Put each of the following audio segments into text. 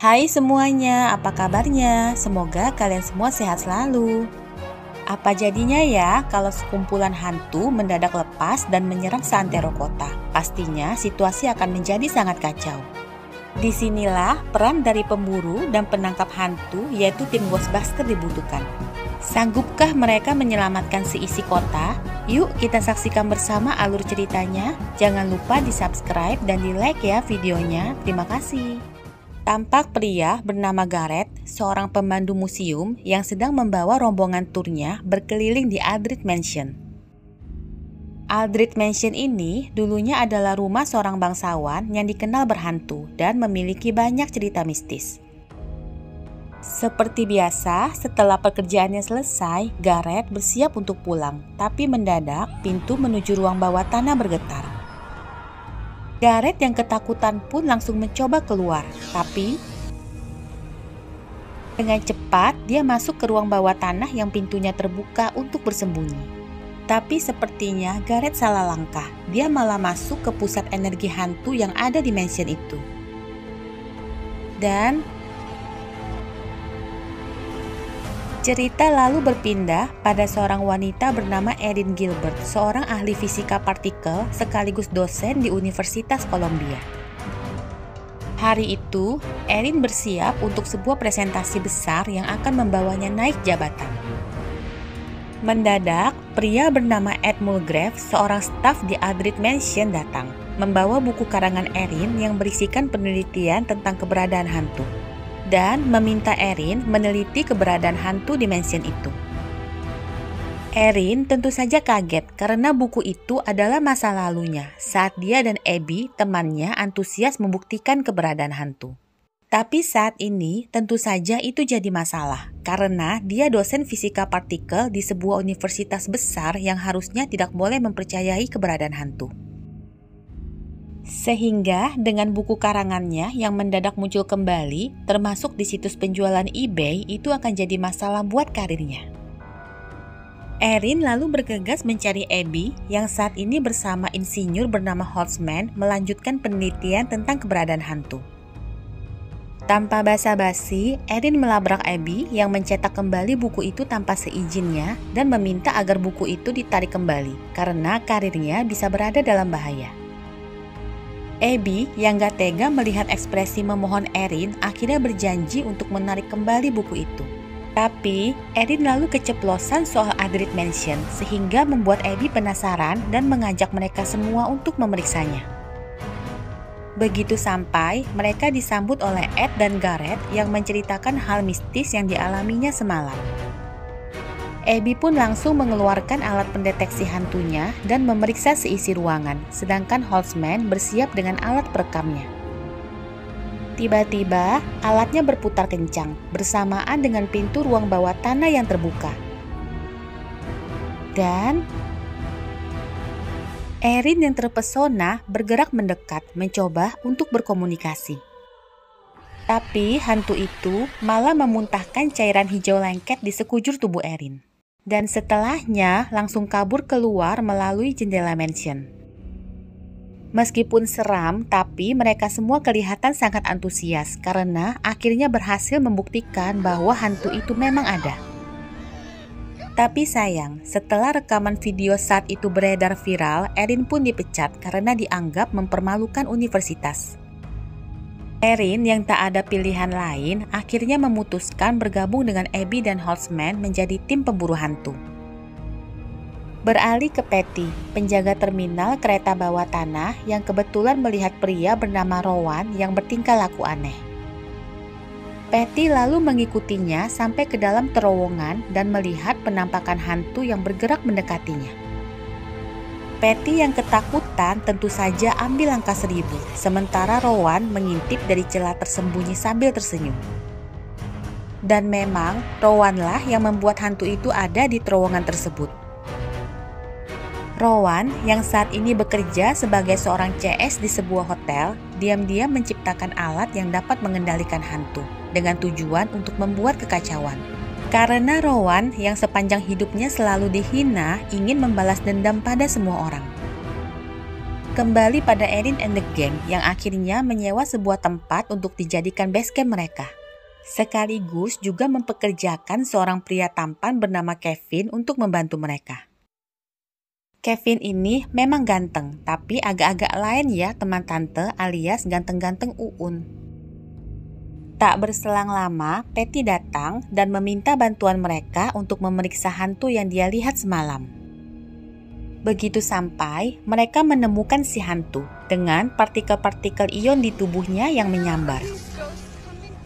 Hai semuanya, apa kabarnya? Semoga kalian semua sehat selalu. Apa jadinya ya kalau sekumpulan hantu mendadak lepas dan menyerang seantero kota? Pastinya situasi akan menjadi sangat kacau. Disinilah peran dari pemburu dan penangkap hantu yaitu tim Ghostbuster dibutuhkan. Sanggupkah mereka menyelamatkan seisi kota? Yuk kita saksikan bersama alur ceritanya. Jangan lupa di subscribe dan di like ya videonya. Terima kasih. Tampak pria bernama Gareth, seorang pemandu museum yang sedang membawa rombongan turnya berkeliling di Aldrich Mansion. Aldrich Mansion ini dulunya adalah rumah seorang bangsawan yang dikenal berhantu dan memiliki banyak cerita mistis. Seperti biasa, setelah pekerjaannya selesai, Gareth bersiap untuk pulang, tapi mendadak pintu menuju ruang bawah tanah bergetar. Gareth yang ketakutan pun langsung mencoba keluar, tapi dengan cepat dia masuk ke ruang bawah tanah yang pintunya terbuka untuk bersembunyi. Tapi sepertinya Gareth salah langkah, dia malah masuk ke pusat energi hantu yang ada di mansion itu. Dan cerita lalu berpindah pada seorang wanita bernama Erin Gilbert, seorang ahli fisika partikel sekaligus dosen di Universitas Columbia. Hari itu, Erin bersiap untuk sebuah presentasi besar yang akan membawanya naik jabatan. Mendadak, pria bernama Ed Mulgrave, seorang staf di Aldrich Mansion datang, membawa buku karangan Erin yang berisikan penelitian tentang keberadaan hantu, dan meminta Erin meneliti keberadaan hantu di mansion itu. Erin tentu saja kaget karena buku itu adalah masa lalunya saat dia dan Abby, temannya, antusias membuktikan keberadaan hantu. Tapi saat ini tentu saja itu jadi masalah karena dia dosen fisika partikel di sebuah universitas besar yang harusnya tidak boleh mempercayai keberadaan hantu. Sehingga dengan buku karangannya yang mendadak muncul kembali, termasuk di situs penjualan eBay, itu akan jadi masalah buat karirnya. Erin lalu bergegas mencari Abby yang saat ini bersama insinyur bernama Holtzman melanjutkan penelitian tentang keberadaan hantu. Tanpa basa-basi, Erin melabrak Abby yang mencetak kembali buku itu tanpa seizinnya dan meminta agar buku itu ditarik kembali karena karirnya bisa berada dalam bahaya. Abby yang gak tega melihat ekspresi memohon Erin akhirnya berjanji untuk menarik kembali buku itu. Tapi Erin lalu keceplosan soal Aldrich Mansion sehingga membuat Abby penasaran dan mengajak mereka semua untuk memeriksanya. Begitu sampai, mereka disambut oleh Ed dan Gareth yang menceritakan hal mistis yang dialaminya semalam. Abby pun langsung mengeluarkan alat pendeteksi hantunya dan memeriksa seisi ruangan, sedangkan Holtzman bersiap dengan alat perekamnya. Tiba-tiba, alatnya berputar kencang bersamaan dengan pintu ruang bawah tanah yang terbuka. Dan Erin yang terpesona bergerak mendekat mencoba untuk berkomunikasi. Tapi hantu itu malah memuntahkan cairan hijau lengket di sekujur tubuh Erin. Dan setelahnya langsung kabur keluar melalui jendela mansion. Meskipun seram, tapi mereka semua kelihatan sangat antusias karena akhirnya berhasil membuktikan bahwa hantu itu memang ada. Tapi sayang, setelah rekaman video saat itu beredar viral, Erin pun dipecat karena dianggap mempermalukan universitas. Erin yang tak ada pilihan lain akhirnya memutuskan bergabung dengan Abby dan Holtzman menjadi tim pemburu hantu. Beralih ke Patty, penjaga terminal kereta bawah tanah yang kebetulan melihat pria bernama Rowan yang bertingkah laku aneh. Patty lalu mengikutinya sampai ke dalam terowongan dan melihat penampakan hantu yang bergerak mendekatinya. Patty yang ketakutan tentu saja ambil langkah 1000, sementara Rowan mengintip dari celah tersembunyi sambil tersenyum. Dan memang Rowanlah yang membuat hantu itu ada di terowongan tersebut. Rowan yang saat ini bekerja sebagai seorang CS di sebuah hotel, diam-diam menciptakan alat yang dapat mengendalikan hantu dengan tujuan untuk membuat kekacauan. Karena Rowan yang sepanjang hidupnya selalu dihina ingin membalas dendam pada semua orang. kembali pada Erin and the Gang yang akhirnya menyewa sebuah tempat untuk dijadikan base camp mereka. Sekaligus juga mempekerjakan seorang pria tampan bernama Kevin untuk membantu mereka. Kevin ini memang ganteng, tapi agak-agak lain ya teman tante alias ganteng-ganteng uun. Tak berselang lama, Patty datang dan meminta bantuan mereka untuk memeriksa hantu yang dia lihat semalam. Begitu sampai, mereka menemukan si hantu dengan partikel-partikel ion di tubuhnya yang menyambar.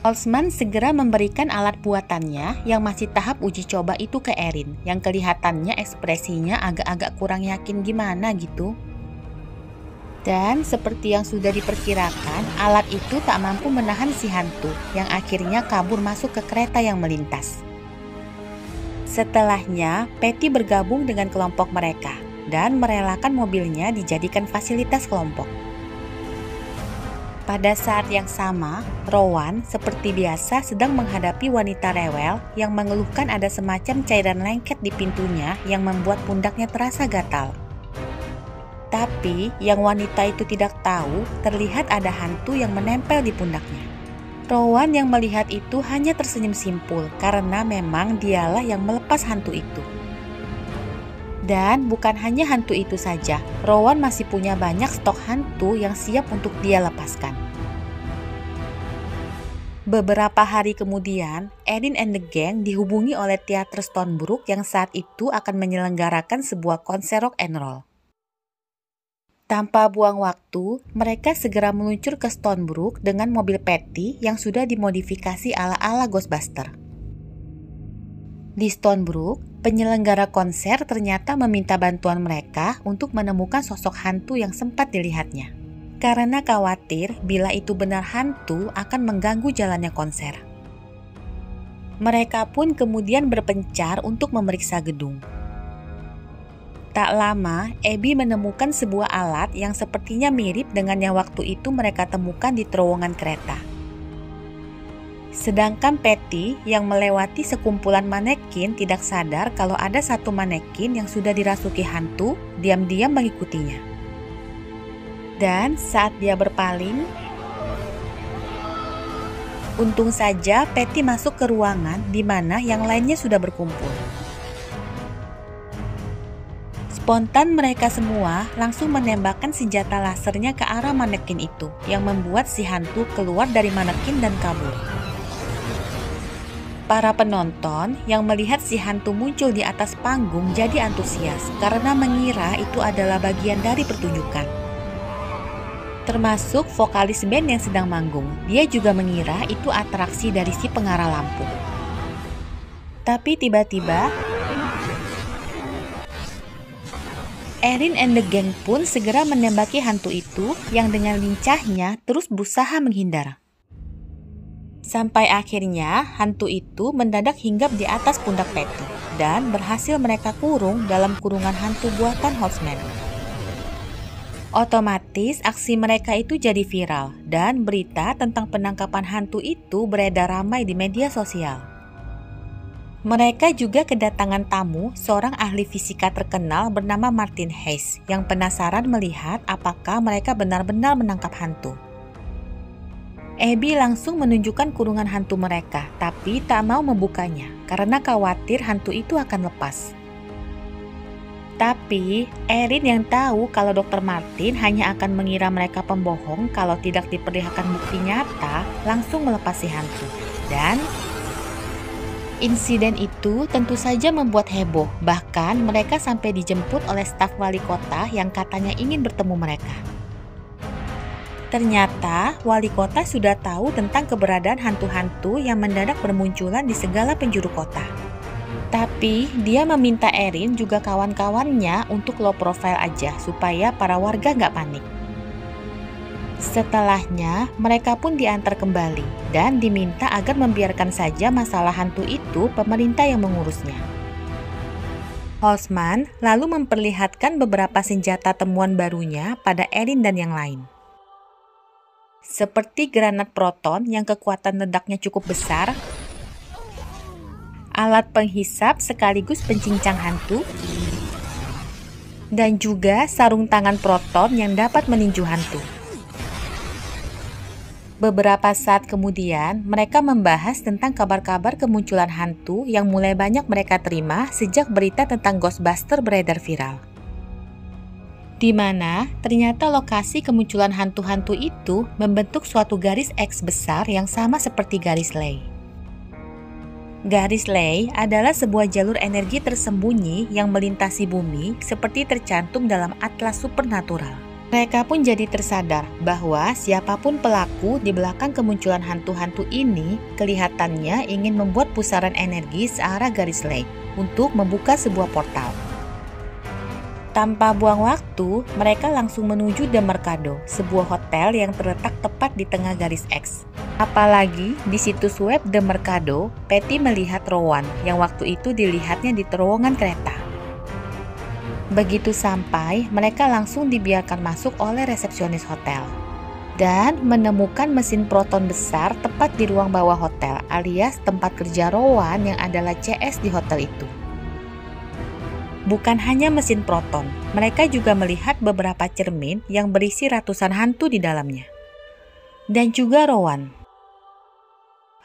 Holtzman segera memberikan alat buatannya yang masih tahap uji coba itu ke Erin, yang kelihatannya ekspresinya agak-agak kurang yakin gimana gitu. Dan seperti yang sudah diperkirakan, alat itu tak mampu menahan si hantu yang akhirnya kabur masuk ke kereta yang melintas. Setelahnya, Patty bergabung dengan kelompok mereka dan merelakan mobilnya dijadikan fasilitas kelompok. Pada saat yang sama, Rowan seperti biasa sedang menghadapi wanita rewel yang mengeluhkan ada semacam cairan lengket di pintunya yang membuat pundaknya terasa gatal. Tapi yang wanita itu tidak tahu, terlihat ada hantu yang menempel di pundaknya. Rowan yang melihat itu hanya tersenyum simpul karena memang dialah yang melepas hantu itu. Dan bukan hanya hantu itu saja, Rowan masih punya banyak stok hantu yang siap untuk dia lepaskan. Beberapa hari kemudian, Erin and the Gang dihubungi oleh teater Stonebrook yang saat itu akan menyelenggarakan sebuah konser rock and roll. Tanpa buang waktu, mereka segera meluncur ke Stonebrook dengan mobil Patty yang sudah dimodifikasi ala-ala Ghostbuster. Di Stonebrook, penyelenggara konser ternyata meminta bantuan mereka untuk menemukan sosok hantu yang sempat dilihatnya. Karena khawatir bila itu benar hantu akan mengganggu jalannya konser. Mereka pun kemudian berpencar untuk memeriksa gedung. Tak lama, Abby menemukan sebuah alat yang sepertinya mirip dengan yang waktu itu mereka temukan di terowongan kereta. Sedangkan Patty yang melewati sekumpulan manekin tidak sadar kalau ada satu manekin yang sudah dirasuki hantu, diam-diam mengikutinya. Dan saat dia berpaling, untung saja Patty masuk ke ruangan di mana yang lainnya sudah berkumpul. Spontan mereka semua langsung menembakkan senjata lasernya ke arah manekin itu yang membuat si hantu keluar dari manekin dan kabur. Para penonton yang melihat si hantu muncul di atas panggung jadi antusias karena mengira itu adalah bagian dari pertunjukan. Termasuk vokalis band yang sedang manggung, dia juga mengira itu atraksi dari si pengarah lampu. Tapi tiba-tiba, Erin and the Gang pun segera menembaki hantu itu yang dengan lincahnya terus berusaha menghindar. Sampai akhirnya hantu itu mendadak hinggap di atas pundak Patty dan berhasil mereka kurung dalam kurungan hantu buatan Holtzman. Otomatis aksi mereka itu jadi viral dan berita tentang penangkapan hantu itu beredar ramai di media sosial. Mereka juga kedatangan tamu seorang ahli fisika terkenal bernama Martin Hayes yang penasaran melihat apakah mereka benar-benar menangkap hantu. Abby langsung menunjukkan kurungan hantu mereka, tapi tak mau membukanya karena khawatir hantu itu akan lepas. Tapi Erin yang tahu kalau Dr. Martin hanya akan mengira mereka pembohong kalau tidak diperlihatkan bukti nyata, langsung melepas si hantu. Dan insiden itu tentu saja membuat heboh, bahkan mereka sampai dijemput oleh staf wali kota yang katanya ingin bertemu mereka. Ternyata wali kota sudah tahu tentang keberadaan hantu-hantu yang mendadak bermunculan di segala penjuru kota. Tapi dia meminta Erin juga kawan-kawannya untuk low profile aja supaya para warga nggak panik. Setelahnya mereka pun diantar kembali dan diminta agar membiarkan saja masalah hantu itu pemerintah yang mengurusnya. Holtzman lalu memperlihatkan beberapa senjata temuan barunya pada Erin dan yang lain. Seperti granat proton yang kekuatan ledaknya cukup besar, alat penghisap sekaligus pencincang hantu, dan juga sarung tangan proton yang dapat meninju hantu. Beberapa saat kemudian, mereka membahas tentang kabar-kabar kemunculan hantu yang mulai banyak mereka terima sejak berita tentang Ghostbuster beredar viral. Di mana ternyata lokasi kemunculan hantu-hantu itu membentuk suatu garis X besar yang sama seperti garis Ley. Garis Ley adalah sebuah jalur energi tersembunyi yang melintasi bumi seperti tercantum dalam atlas supernatural. Mereka pun jadi tersadar bahwa siapapun pelaku di belakang kemunculan hantu-hantu ini kelihatannya ingin membuat pusaran energi searah garis Ley untuk membuka sebuah portal. Tanpa buang waktu, mereka langsung menuju The Mercado, sebuah hotel yang terletak tepat di tengah garis X. Apalagi di situs web The Mercado, Patty melihat Rowan yang waktu itu dilihatnya di terowongan kereta. Begitu sampai, mereka langsung dibiarkan masuk oleh resepsionis hotel dan menemukan mesin proton besar tepat di ruang bawah hotel alias tempat kerja Rowan yang adalah CS di hotel itu. Bukan hanya mesin proton, mereka juga melihat beberapa cermin yang berisi ratusan hantu di dalamnya. Dan juga Rowan.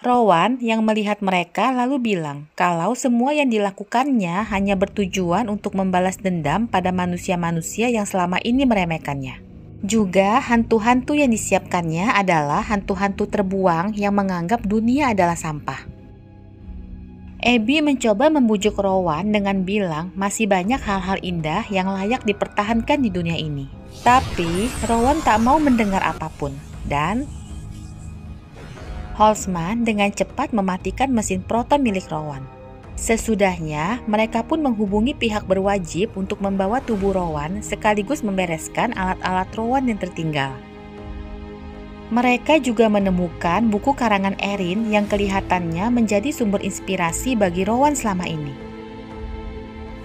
Rowan yang melihat mereka lalu bilang kalau semua yang dilakukannya hanya bertujuan untuk membalas dendam pada manusia-manusia yang selama ini meremehkannya. Juga hantu-hantu yang disiapkannya adalah hantu-hantu terbuang yang menganggap dunia adalah sampah. Abby mencoba membujuk Rowan dengan bilang masih banyak hal-hal indah yang layak dipertahankan di dunia ini. Tapi Rowan tak mau mendengar apapun dan Holzman dengan cepat mematikan mesin proton milik Rowan. Sesudahnya, mereka pun menghubungi pihak berwajib untuk membawa tubuh Rowan sekaligus membereskan alat-alat Rowan yang tertinggal. Mereka juga menemukan buku karangan Erin yang kelihatannya menjadi sumber inspirasi bagi Rowan selama ini.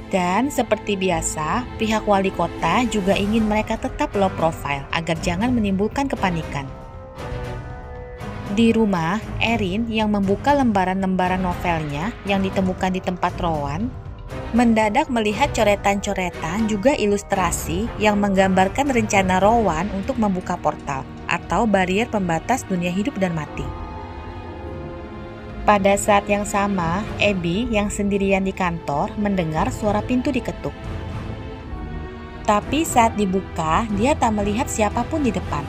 Dan seperti biasa, pihak wali kota juga ingin mereka tetap low profile agar jangan menimbulkan kepanikan. Di rumah, Erin yang membuka lembaran-lembaran novelnya yang ditemukan di tempat Rowan, mendadak melihat coretan-coretan juga ilustrasi yang menggambarkan rencana Rowan untuk membuka portal atau barier pembatas dunia hidup dan mati. Pada saat yang sama, Abby yang sendirian di kantor mendengar suara pintu diketuk. Tapi saat dibuka, dia tak melihat siapapun di depan.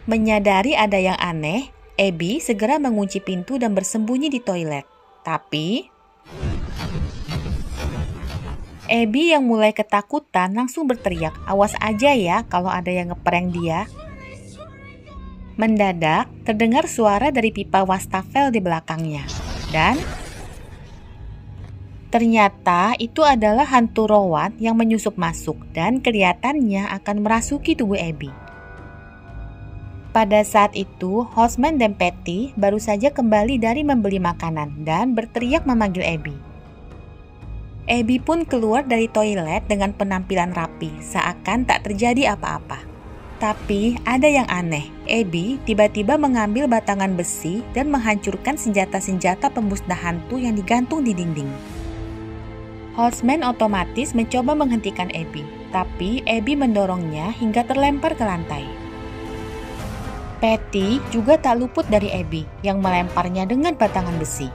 Menyadari ada yang aneh, Abby segera mengunci pintu dan bersembunyi di toilet. Tapi Abby yang mulai ketakutan langsung berteriak, "Awas aja ya kalau ada yang ngeprank dia." Mendadak terdengar suara dari pipa wastafel di belakangnya. Dan ternyata itu adalah hantu Rowan yang menyusup masuk dan kelihatannya akan merasuki tubuh Abby. Pada saat itu, Holzman dan Patty baru saja kembali dari membeli makanan dan berteriak memanggil Abby. Abby pun keluar dari toilet dengan penampilan rapi, seakan tak terjadi apa-apa. Tapi ada yang aneh, Abby tiba-tiba mengambil batangan besi dan menghancurkan senjata-senjata pemusnah hantu yang digantung di dinding. Holzman otomatis mencoba menghentikan Abby, tapi Abby mendorongnya hingga terlempar ke lantai. Patty juga tak luput dari Abby yang melemparnya dengan batangan besi.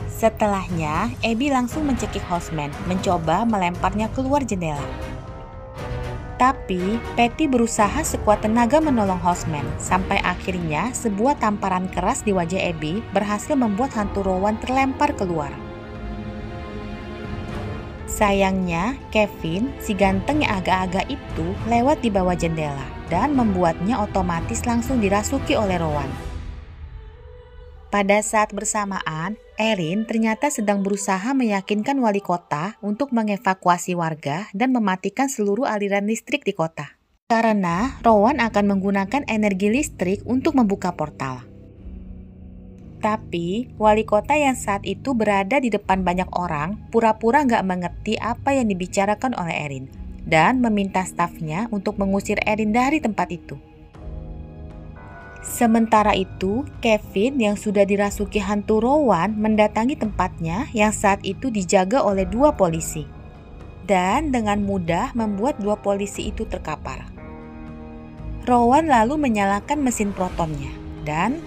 Setelahnya, Abby langsung mencekik Holzman, mencoba melemparnya keluar jendela. Tapi, Patty berusaha sekuat tenaga menolong Holzman, sampai akhirnya sebuah tamparan keras di wajah Abby berhasil membuat hantu Rowan terlempar keluar. Sayangnya, Kevin, si ganteng yang agak-agak itu, lewat di bawah jendela dan membuatnya otomatis langsung dirasuki oleh Rowan. Pada saat bersamaan, Erin ternyata sedang berusaha meyakinkan wali kota untuk mengevakuasi warga dan mematikan seluruh aliran listrik di kota. Karena Rowan akan menggunakan energi listrik untuk membuka portal. Tapi, wali kota yang saat itu berada di depan banyak orang pura-pura nggak mengerti apa yang dibicarakan oleh Erin dan meminta stafnya untuk mengusir Erin dari tempat itu. Sementara itu, Kevin yang sudah dirasuki hantu Rowan mendatangi tempatnya yang saat itu dijaga oleh 2 polisi. dan dengan mudah membuat dua polisi itu terkapar. Rowan lalu menyalakan mesin protonnya dan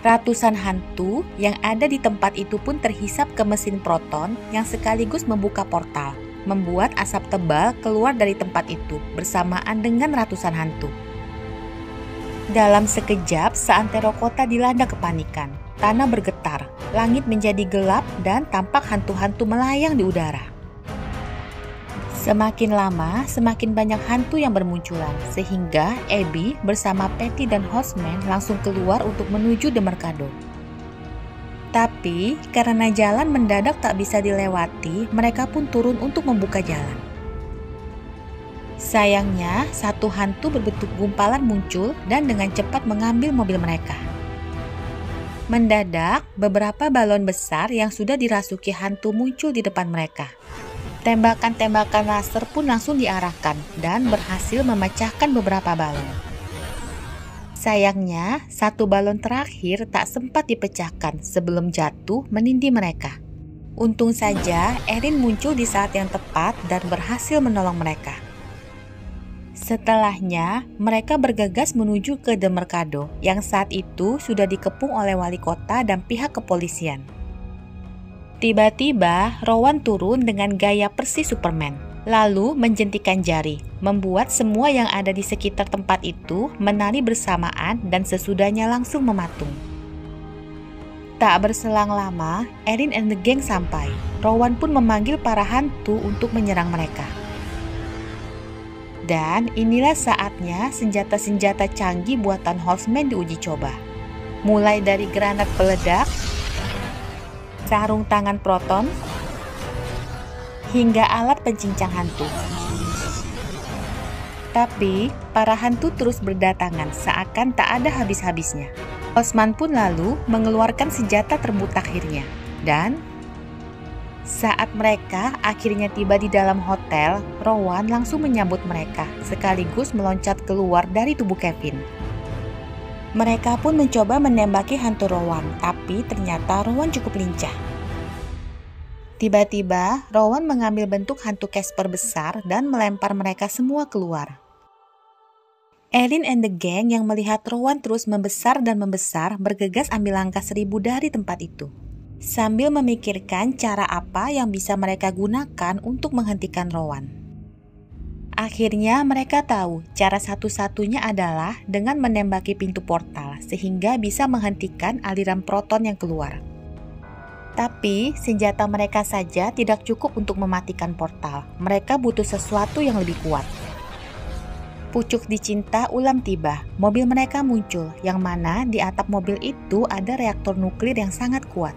ratusan hantu yang ada di tempat itu pun terhisap ke mesin proton yang sekaligus membuka portal, membuat asap tebal keluar dari tempat itu bersamaan dengan ratusan hantu. Dalam sekejap, seantero kota dilanda kepanikan. Tanah bergetar, langit menjadi gelap, dan tampak hantu-hantu melayang di udara. Semakin lama, semakin banyak hantu yang bermunculan, sehingga Abby bersama Patty dan Horseman langsung keluar untuk menuju The Mercado. Tapi, karena jalan mendadak tak bisa dilewati, mereka pun turun untuk membuka jalan. Sayangnya, satu hantu berbentuk gumpalan muncul dan dengan cepat mengambil mobil mereka. Mendadak, beberapa balon besar yang sudah dirasuki hantu muncul di depan mereka. Tembakan-tembakan laser pun langsung diarahkan dan berhasil memecahkan beberapa balon. Sayangnya, satu balon terakhir tak sempat dipecahkan sebelum jatuh menindih mereka. Untung saja, Erin muncul di saat yang tepat dan berhasil menolong mereka. Setelahnya, mereka bergegas menuju ke The Mercado yang saat itu sudah dikepung oleh wali kota dan pihak kepolisian. Tiba-tiba, Rowan turun dengan gaya persis Superman, lalu menjentikan jari, membuat semua yang ada di sekitar tempat itu menari bersamaan dan sesudahnya langsung mematung. Tak berselang lama, Erin and the gang sampai. Rowan pun memanggil para hantu untuk menyerang mereka. Dan inilah saatnya senjata-senjata canggih buatan Horseman diuji coba. Mulai dari granat peledak, sarung tangan proton, hingga alat pencincang hantu. Tapi, para hantu terus berdatangan seakan tak ada habis-habisnya. Horseman pun lalu mengeluarkan senjata termutakhirnya. Dan saat mereka akhirnya tiba di dalam hotel, Rowan langsung menyambut mereka, sekaligus meloncat keluar dari tubuh Kevin. Mereka pun mencoba menembaki hantu Rowan, tapi ternyata Rowan cukup lincah. Tiba-tiba, Rowan mengambil bentuk hantu Casper besar dan melempar mereka semua keluar. Erin and the gang yang melihat Rowan terus membesar dan membesar bergegas ambil langkah 1000 dari tempat itu, sambil memikirkan cara apa yang bisa mereka gunakan untuk menghentikan Rowan. Akhirnya mereka tahu cara satu-satunya adalah dengan menembaki pintu portal sehingga bisa menghentikan aliran proton yang keluar. Tapi senjata mereka saja tidak cukup untuk mematikan portal. Mereka butuh sesuatu yang lebih kuat. Pucuk dicinta ulam tiba. Mobil mereka muncul, yang mana di atap mobil itu ada reaktor nuklir yang sangat kuat.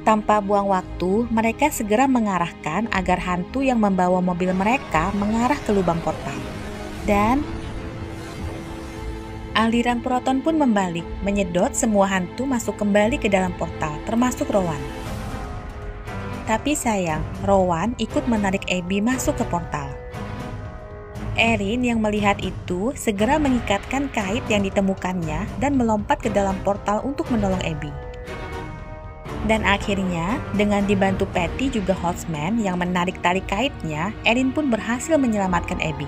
Tanpa buang waktu, mereka segera mengarahkan agar hantu yang membawa mobil mereka mengarah ke lubang portal. Dan aliran proton pun membalik, menyedot semua hantu masuk kembali ke dalam portal, termasuk Rowan. Tapi sayang, Rowan ikut menarik Abby masuk ke portal. Erin yang melihat itu segera mengikatkan kait yang ditemukannya dan melompat ke dalam portal untuk menolong Abby. Dan akhirnya, dengan dibantu Patty juga Horseman yang menarik tali kaitnya, Erin pun berhasil menyelamatkan Abby.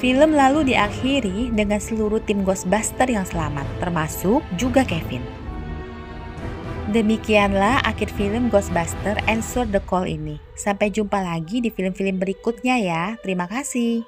Film lalu diakhiri dengan seluruh tim Ghostbuster yang selamat, termasuk juga Kevin. Demikianlah akhir film Ghostbuster Answer the Call ini. Sampai jumpa lagi di film-film berikutnya ya. Terima kasih.